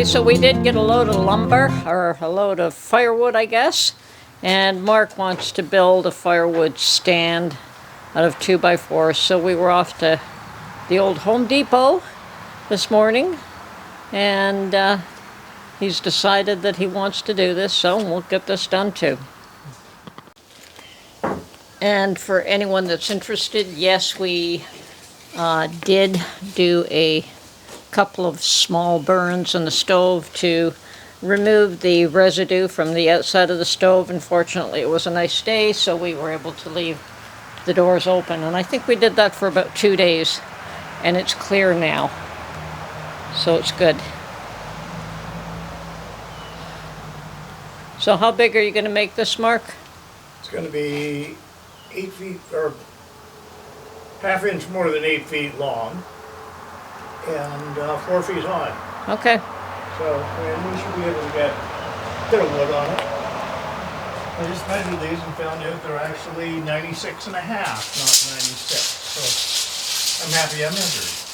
so we did get a load of lumber, or a load of firewood, I guess. And Mark wants to build a firewood stand out of 2x4. So we were off to the old Home Depot this morning. And he's decided that he wants to do this, so we'll get this done too. And for anyone that's interested, yes, we did do a couple of small burns in the stove to remove the residue from the outside of the stove. Unfortunately, it was a nice day, so we were able to leave the doors open. And I think we did that for about 2 days, and it's clear now. So it's good. So how big are you going to make this, Mark? It's going to be 8 feet, or ½ inch more than 8 feet long, and 4 feet high. Okay. So, and we should be able to get a bit of wood on it. I just measured these and found out they're actually 96 and a half, not 96. So, I'm happy I measured.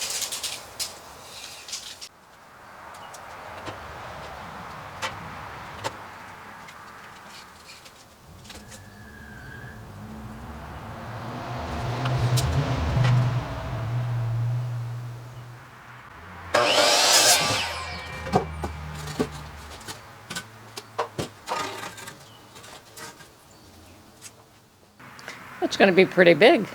It's going to be pretty big.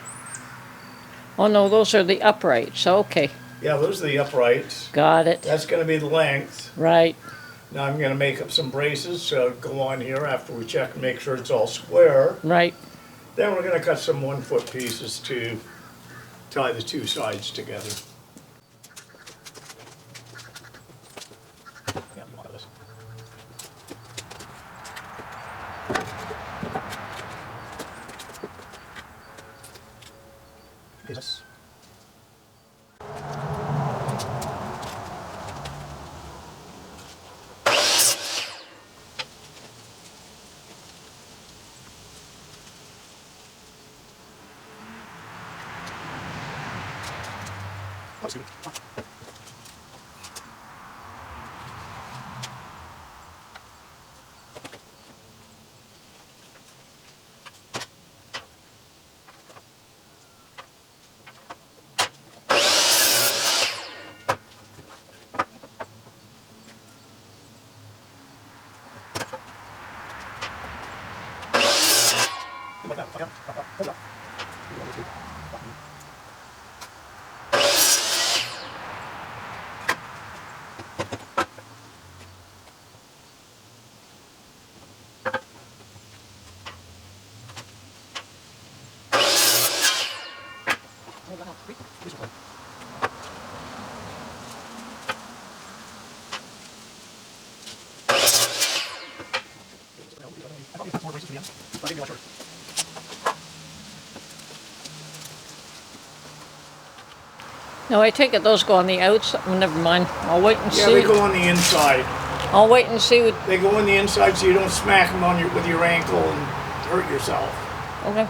Oh no, those are the uprights. Okay. Yeah, those are the uprights. Got it. That's going to be the length. Right. Now I'm going to make up some braces, so go on here after we check and make sure it's all square. Right. Then we're going to cut some 1-foot pieces to tie the two sides together. Yeah, you want this. Yes. No, I take it those go on the outside. Oh, never mind. I'll wait and see. Yeah, they go on the inside. I'll wait and see what. They go on the inside so you don't smack them on with your ankle and hurt yourself. Okay.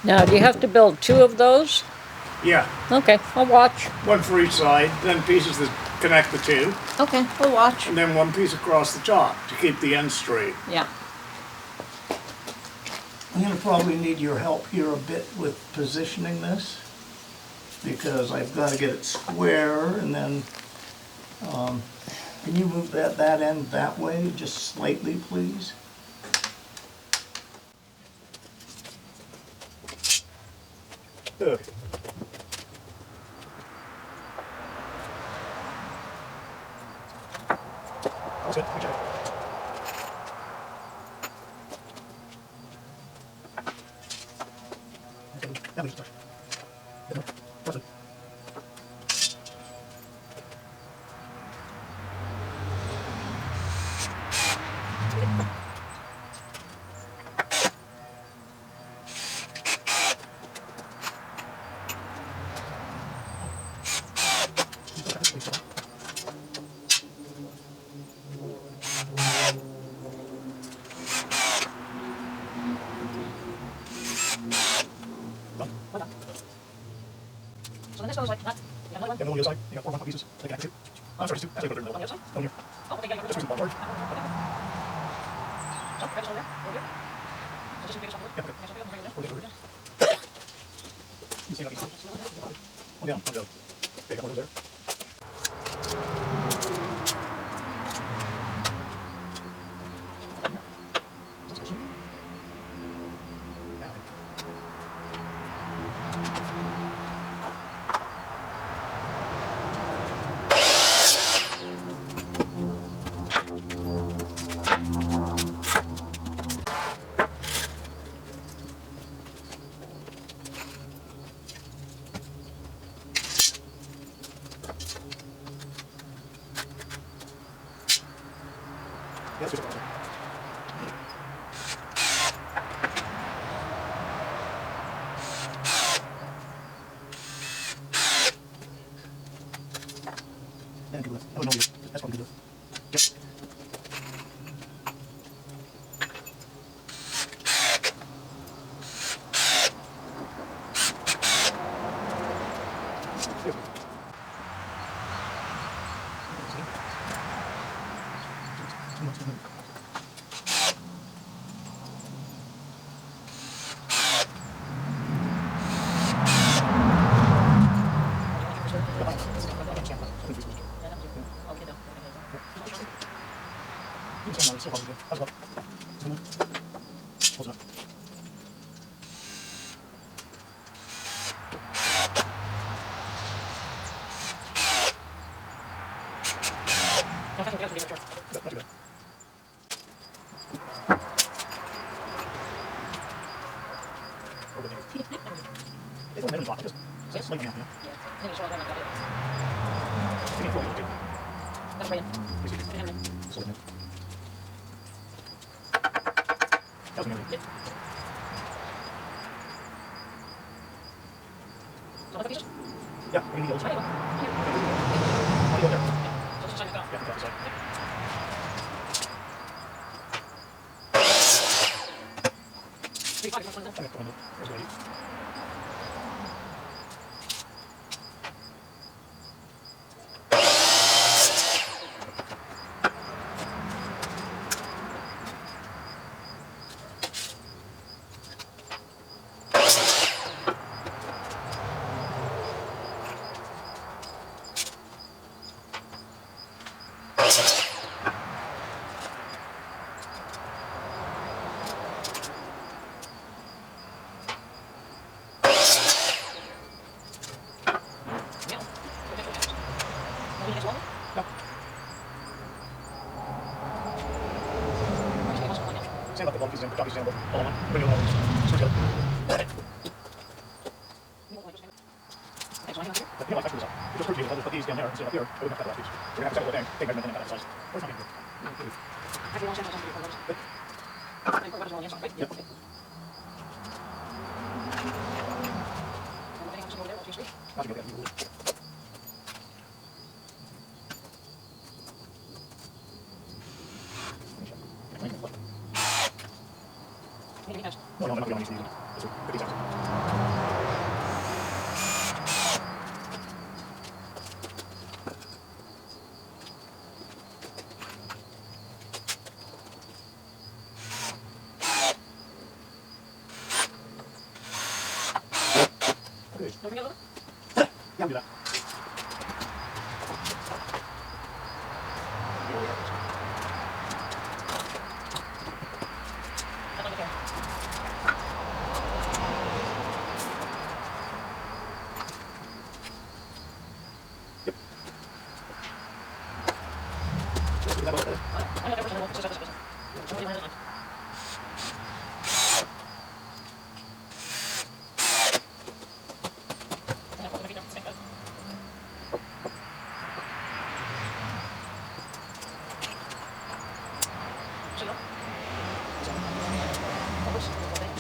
Now, do you have to build 2 of those? Yeah, Okay, I'll watch. one for each side, then pieces that connect the two, Okay, we'll watch. and then one piece across the top to keep the ends straight. Yeah. I'm going to probably need your help here a bit with positioning this, because I've got to get it square, and then can you move that end that way just slightly, please? Okay. That's good. Good job. That makes sense. Perfect. So then this goes like that. You got another one. And then on the other side, you got 4 1 pieces. They connect to. I'm sorry, 2. Actually, put it in the middle. On the other side? Down here. Oh, okay, yeah, Just use the bottom board. So, grab this one there. Over here. So just make this one Yeah, okay. over here. We'll get over here. You see that piece? One down, one down. Okay, got one over there. Yeah, switch it over. And good lift. Oh, no, that's probably good lift. Yep. Yep. Yeah, we need the other side. How do you go there? Yeah, from the side. Okay, come on, there's the 8. Stand up, the block is in, the top is in, all on. Bring it along. Switch it up. Yeah, like that goes up. You just put these down there and sit up here. But we don't have that piece. We're going to have to settle it down. Take measurement in that size. Where's my hand? Yep. Not to go down. No, I'm not going to use these. This will put these out. Okay. Yeah, I'll do that.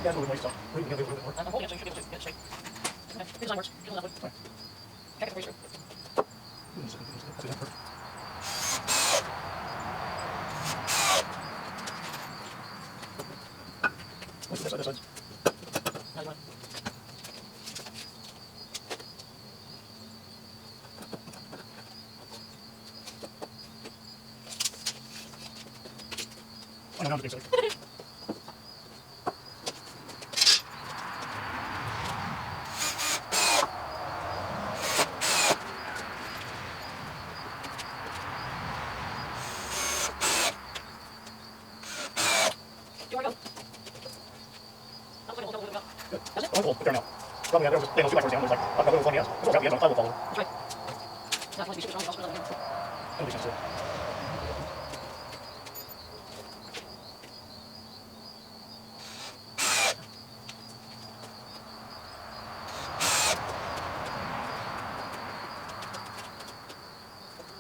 Yeah, it's a little waste off. We can get a little bit more. I'm holding it so you should be able to get it straight. Okay, good design works. Good enough. Right. Check it for sure. That's it, perfect. What's this other side? Now you want I don't think so. Well, fair enough. Probably there was a few down. There's like a couple of funny else. It's all right. I will follow. That's right. That's one to be super strong. Also, really good. That makes sense too. That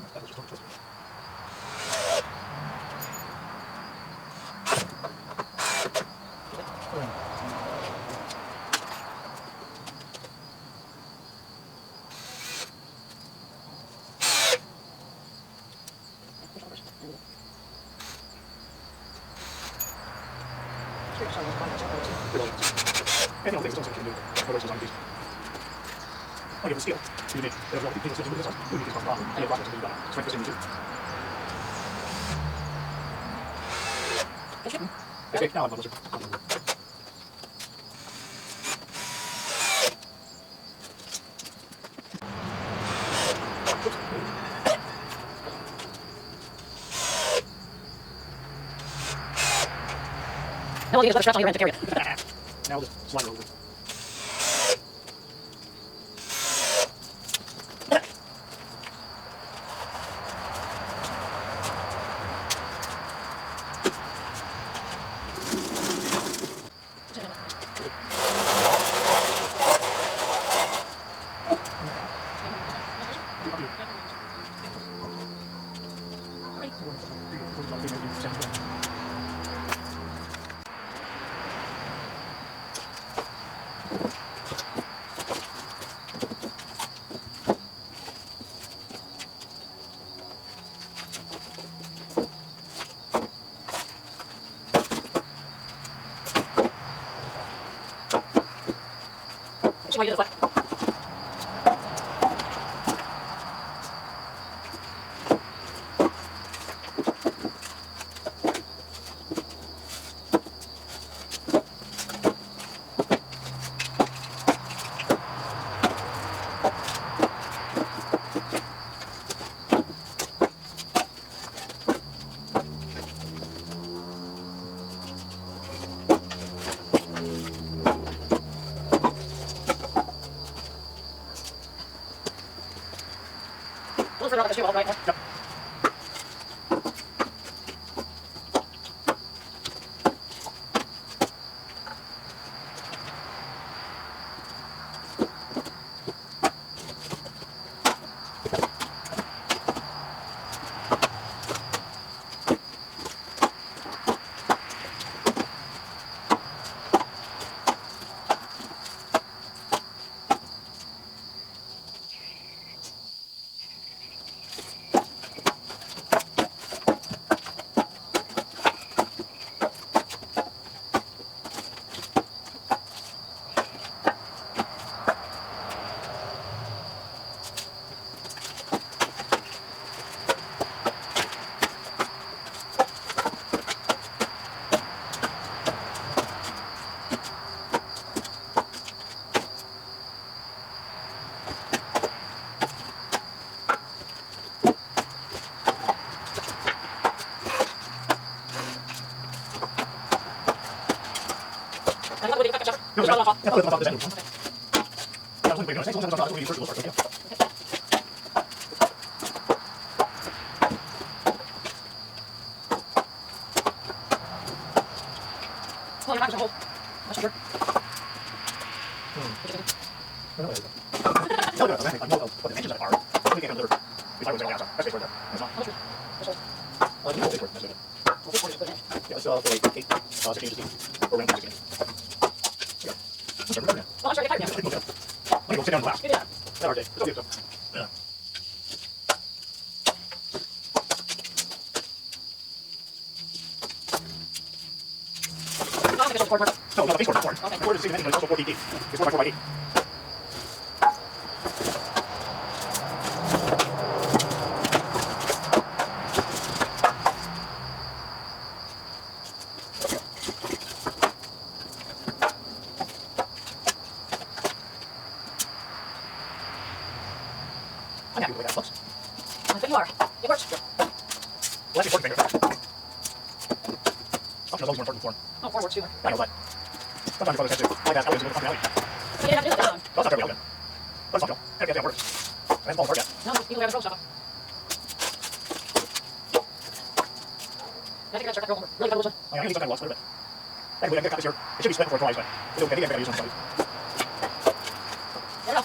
was just twisted. And things also can do photos on these. Oh, you have a skill. You need there's a lot of people sitting with this. You need to come down. You have rockets to do that. It's like this in too. Okay, now I'm closer. Now we'll use the straps on your end to carry it. Now we'll just slide it over. So why you do this? We'll figure out this too, all right? Yep. No, that's not the end. I was going to say something about the first little part, yeah. Well, your back is a hole. That's sure. No, no, I know what the dimensions are. We can't have if I was going outside. That's right there. That's not. That's true. That's all. You know, that's it. Well, this one is good. Yeah, it's like 8, 16 inches deep. Or around 16. Yeah. What's your now? Well, I'm sorry, I get tired now. Let me go sit down and laugh. Yeah. That our day. It's okay, so. Yeah. I don't think it's so important. No, no, the base board is corn. Okay. Board is the same dimension, but it's also 4 deep. It's 4 by 4 by 8. I'm happy with the way that looks. I bet you are. It works. Well, that's the important thing. Functional is always more important than form. Oh, form works too. I know, but sometimes your brother said too. I like that. Elegance is a functionality. But you didn't have to do it this time. Well, it's not terribly elegant. But it's functional. Can't get that works. It hasn't fallen apart yet. No, people have the road stuff. I think that's our really good one. I need some kind of luck, a little bit. I can get cut this year. It should be spent before it dries, but it's okay. I think I use some studies. There we go.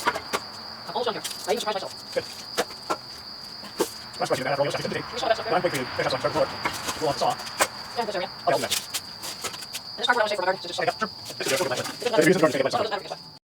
I'm almost done here. I even surprised myself. Good. Last question, then, after all the other stuff I You saw that stuff but there? I'm quick to finish up some floor. We'll have the saw. Yeah, that's there, yeah. Okay, I'll do that. And this cardboard I would say for my garden. It's just Okay, sure. This is good. It doesn't There's a reason for it to take it, matter. but It doesn't matter.